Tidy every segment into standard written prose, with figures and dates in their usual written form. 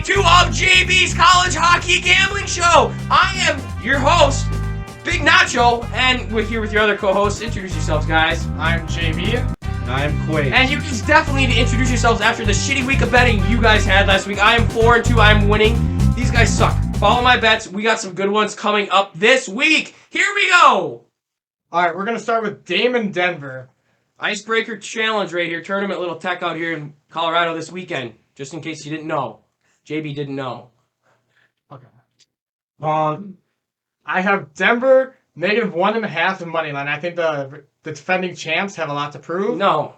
2 of JB's College Hockey Gambling Show. I am your host, Big Nacho, and we're here with your other co-hosts. Introduce yourselves, guys. I'm JB. And I'm Quaid. And you guys definitely need to introduce yourselves after the shitty week of betting you guys had last week. I am 4-2. I'm winning. These guys suck. Follow my bets. We got some good ones coming up this week. Here we go. All right, we're going to start with Dame and Denver. Icebreaker challenge right here. Tournament Little Tech out here in Colorado this weekend. Just in case you didn't know. JB didn't know. Okay. I have Denver -1.5 in money line. I think the defending champs have a lot to prove. No.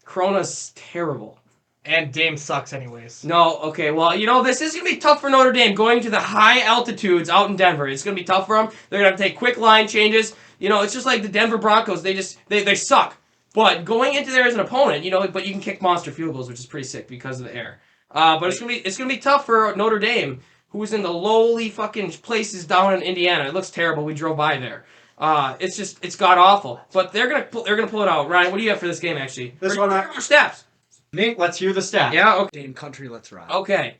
Corona's terrible. And Dame sucks anyways. No, okay, well, you know, this is going to be tough for Notre Dame going to the high altitudes out in Denver. It's going to be tough for them. They're going to have to take quick line changes. You know, it's just like the Denver Broncos. They suck. But going into there as an opponent, you know, but you can kick monster field goals, which is pretty sick because of the air. But it's gonna be tough for Notre Dame, who's in the lowly fucking places down in Indiana. It looks terrible. We drove by there. It's god awful. But they're gonna pull it out. Ryan, what do you have for this game actually? This one, steps. Nate, let's hear the stats. Yeah. Okay. Dame country, let's ride. Okay.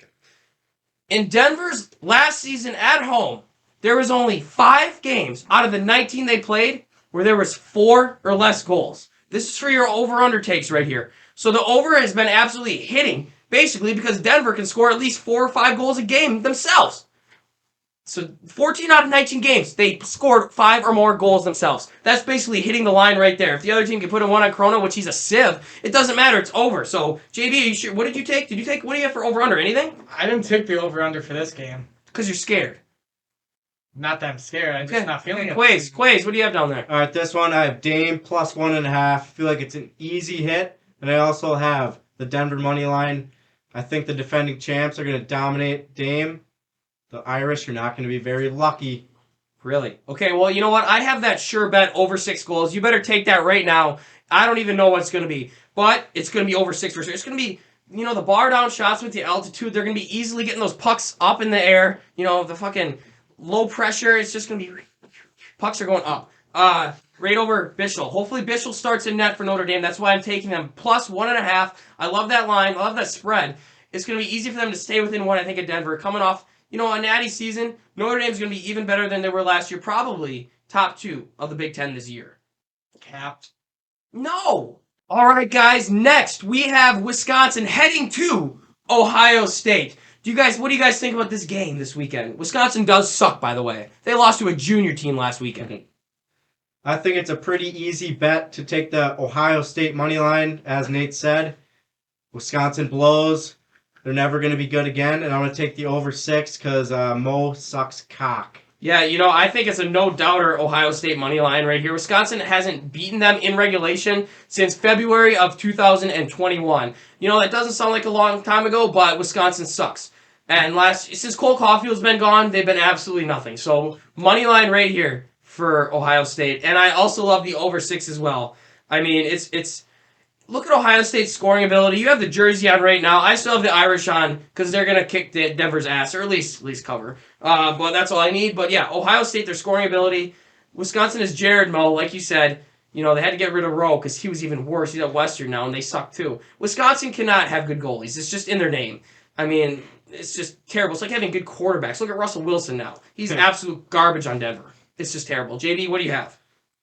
In Denver's last season at home, there was only 5 games out of the 19 they played where there was 4 or less goals. This is for your over-under takes right here. So the over has been absolutely hitting, basically because Denver can score at least 4 or 5 goals a game themselves. So 14 out of 19 games, they scored 5 or more goals themselves. That's basically hitting the line right there. If the other team can put in one on Corona, which he's a sieve, it doesn't matter. It's over. So, JB, are you sure? What did you take? What do you have for over-under? Anything? I didn't take the over-under for this game. Because you're scared. Not that I'm scared. I'm just not feeling it. Quays, what do you have down there? All right, this one I have Dame +1.5. I feel like it's an easy hit. And I also have the Denver money line. I think the defending champs are going to dominate Dame. The Irish are not going to be very lucky. Really? Okay, well, you know what? I have that sure bet over 6 goals. You better take that right now. I don't even know what it's going to be. But it's going to be over 6 for sure. It's going to be, you know, the bar down shots with the altitude. They're going to be easily getting those pucks up in the air. You know, the fucking low pressure. It's just going to be... Pucks are going up. Right over Bischel. Hopefully Bischel starts in net for Notre Dame. That's why I'm taking them +1.5. I love that line. I love that spread. It's going to be easy for them to stay within 1, I think, at Denver. Coming off, you know, a natty season, Notre Dame's going to be even better than they were last year. Probably top 2 of the Big Ten this year. Capped. No! All right, guys. Next, we have Wisconsin heading to Ohio State. What do you guys think about this game this weekend? Wisconsin does suck, by the way. They lost to a junior team last weekend. I think it's a pretty easy bet to take the Ohio State money line, as Nate said. Wisconsin blows. They're never going to be good again, and I'm going to take the over 6 because Mo sucks cock. Yeah, you know, I think it's a no-doubter Ohio State money line right here. Wisconsin hasn't beaten them in regulation since February of 2021. You know, that doesn't sound like a long time ago, but Wisconsin sucks. And since Cole Caulfield's been gone, they've been absolutely nothing. So, money line right here for Ohio State. And I also love the over 6 as well. I mean, it's look at Ohio State's scoring ability. You have the jersey on right now. I still have the Irish on because they're going to kick Denver's ass, or at least cover. But that's all I need. But yeah, Ohio State, their scoring ability. Wisconsin is Jared Moe, like you said. You know, they had to get rid of Rowe because he was even worse. He's at Western now, and they suck too. Wisconsin cannot have good goalies. It's just in their name. I mean, it's just terrible. It's like having good quarterbacks. Look at Russell Wilson now. He's absolute garbage on Denver. It's just terrible. JD, what do you have?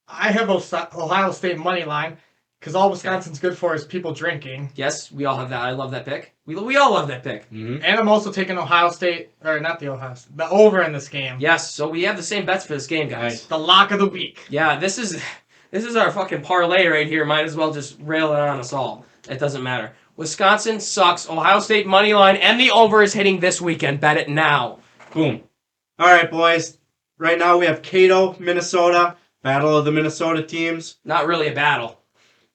I have Ohio State money line because all Wisconsin's good for is people drinking. Yes, we all have that. I love that pick. We all love that pick. Mm-hmm. And I'm also taking Ohio State, or not the Ohio State, the over in this game. Yes, so we have the same bets for this game, guys. The lock of the week. Yeah, this is our fucking parlay right here. Might as well just rail it on us all. It doesn't matter. Wisconsin sucks. Ohio State money line and the over is hitting this weekend. Bet it now. Boom. All right, boys. Right now we have Cato, Minnesota. Battle of the Minnesota teams. Not really a battle.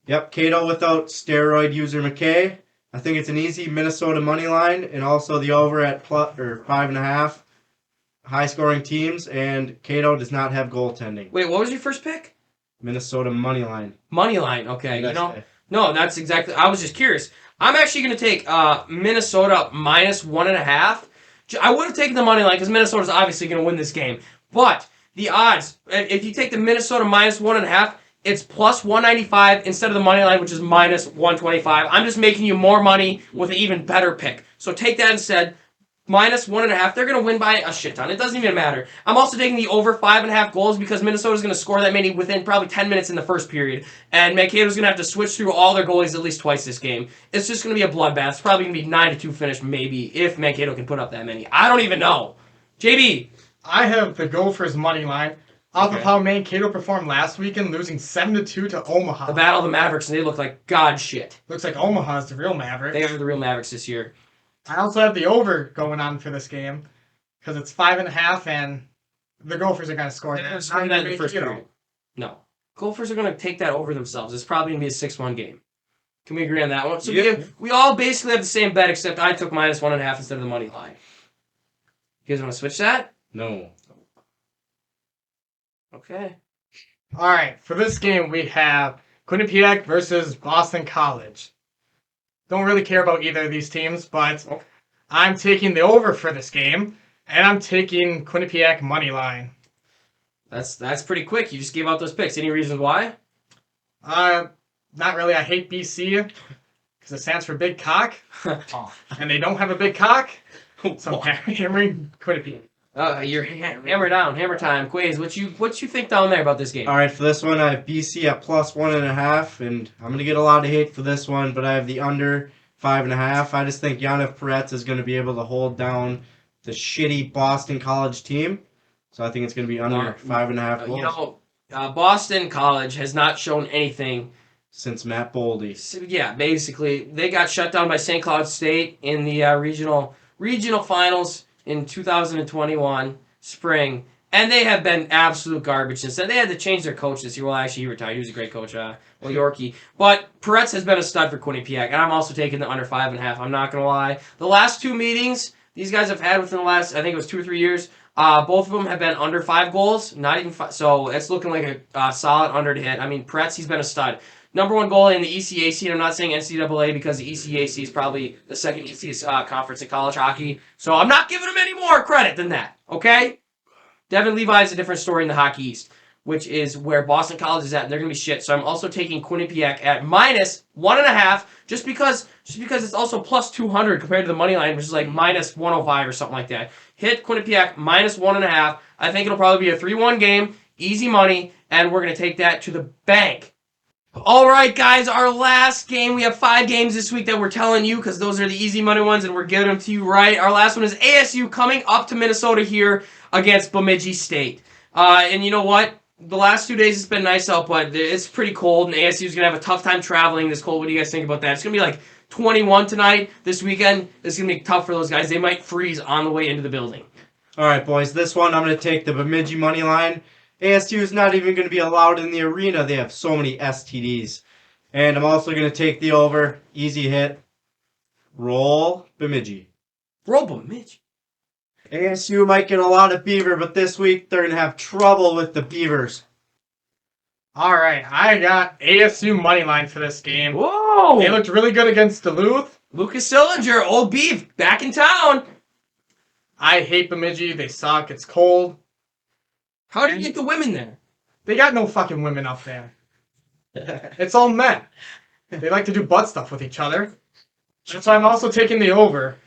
Yep, Cato without steroid user McKay. I think it's an easy Minnesota money line, and also the over at 5.5. High scoring teams, and Cato does not have goaltending. Wait, what was your first pick? Minnesota money line. Money line, okay. You know, no, that's exactly. I was just curious. I'm actually going to take Minnesota -1.5. I would have taken the money line because Minnesota's obviously going to win this game. But the odds, if you take the Minnesota -1.5, it's +195 instead of the money line, which is -125. I'm just making you more money with an even better pick. So take that instead. minus 1.5. They're going to win by a shit ton. It doesn't even matter. I'm also taking the over 5.5 goals because Minnesota's going to score that many within probably 10 minutes in the first period. And Mankato's going to have to switch through all their goalies at least twice this game. It's just going to be a bloodbath. It's probably going to be 9-2 finish maybe if Mankato can put up that many. I don't even know. JB. I have the Gophers money line off of how Mankato performed last weekend, losing 7-2 to Omaha. The Battle of the Mavericks, and they look like god shit. Looks like Omaha's the real Mavericks. They are the real Mavericks this year. I also have the over going on for this game because it's 5.5, and the Gophers are going to score. They're going to score that in the first period. No. Gophers are going to take that over themselves. It's probably going to be a 6-1 game. Can we agree on that one? So we all basically have the same bet, except I took minus 1.5 instead of the money line. You guys want to switch that? No. Okay. All right, for this game, we have Quinnipiac versus Boston College. Don't really care about either of these teams, but I'm taking the over for this game, and I'm taking Quinnipiac money line. That's pretty quick. You just gave out those picks. Any reasons why? Not really. I hate BC because it stands for Big Cock, and they don't have a big cock, so I'm hammering Quinnipiac. You're hammer down, hammer time. Quays, what you think down there about this game? All right, for this one, I have BC at plus 1.5, and I'm going to get a lot of hate for this one, but I have the under 5.5. I just think Yannick Peretz is going to be able to hold down the shitty Boston College team, so I think it's going to be under 5.5 goals. Boston College has not shown anything since Matt Boldy. Yeah, basically, they got shut down by St. Cloud State in the regional finals in 2021 spring, and they have been absolute garbage since then. They had to change their coach this year. Well, actually, he retired. He was a great coach, Yorkie. But Peretz has been a stud for Quinnipiac, and I'm also taking the under 5.5. I'm not going to lie. The last two meetings these guys have had within the last, I think it was 2 or 3 years, both of them have been under 5 goals, not even 5. So it's looking like a solid under to hit. I mean, Peretz, he's been a stud. Number 1 goal in the ECAC, and I'm not saying NCAA because the ECAC is probably the second easiest conference in college hockey. So I'm not giving him any more credit than that, okay? Devin Levi is a different story in the Hockey East, which is where Boston College is at, and they're going to be shit. So I'm also taking Quinnipiac at minus 1.5 just because it's also plus 200 compared to the money line, which is like minus 105 or something like that. Hit Quinnipiac minus 1.5. I think it'll probably be a 3-1 game, easy money, and we're going to take that to the bank. All right, guys, our last game. We have 5 games this week that we're telling you because those are the easy money ones, and we're giving them to you right. Our last one is ASU coming up to Minnesota here against Bemidji State. And you know what? The last 2 days it's been nice out, but it's pretty cold, and ASU is going to have a tough time traveling this cold. What do you guys think about that? It's going to be like 21 tonight. This weekend it's going to be tough for those guys. They might freeze on the way into the building. All right, boys. This one I'm going to take the Bemidji money line. ASU is not even going to be allowed in the arena. They have so many STDs. And I'm also going to take the over. Easy hit. Roll Bemidji. Roll Bemidji. ASU might get a lot of beaver, but this week they're going to have trouble with the beavers. All right, I got ASU money line for this game. Whoa! They looked really good against Duluth. Lucas Sillinger, old beef, back in town. I hate Bemidji. They suck. It's cold. How did you get the women there? They got no fucking women up there. It's all men. They like to do butt stuff with each other. That's why I'm also taking the over.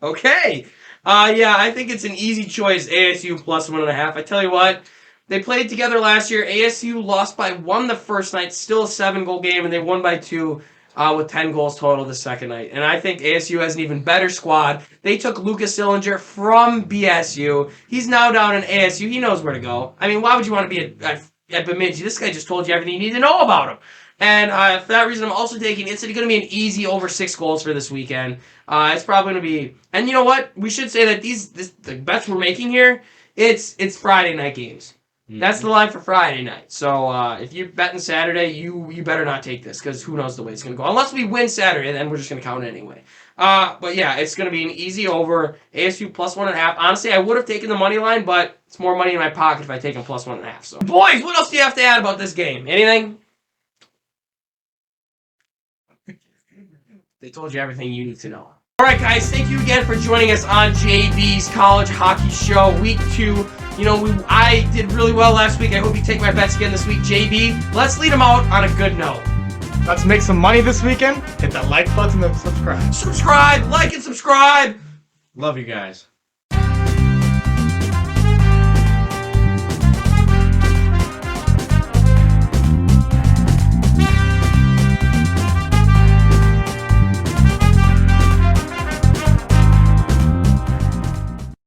Okay. Yeah, I think it's an easy choice. ASU plus 1.5. I tell you what, they played together last year. ASU lost by 1 the first night, still a 7-goal game, and they won by 2 with 10 goals total the second night. And I think ASU has an even better squad. They took Lucas Sillinger from BSU. He's now down in ASU. He knows where to go. I mean, why would you want to be at Bemidji? This guy just told you everything you need to know about him. And for that reason, I'm also taking it's going to be an easy over 6 goals for this weekend. It's probably going to be, and you know what? We should say that the bets we're making here, it's Friday night games. That's the line for Friday night. So if you're betting Saturday, you better not take this because who knows the way it's going to go. Unless we win Saturday, then we're just going to count it anyway. But yeah, it's going to be an easy over. ASU plus 1.5. Honestly, I would have taken the money line, but it's more money in my pocket if I take them plus 1.5. So, boys, what else do you have to add about this game? Anything? They told you everything you need to know. All right, guys, thank you again for joining us on JB's College Hockey Show, Week 2. You know, I did really well last week. I hope you take my bets again this week. JB, let's lead them out on a good note. Let's make some money this weekend. Hit that like button and subscribe. Subscribe, like, and subscribe. Love you guys.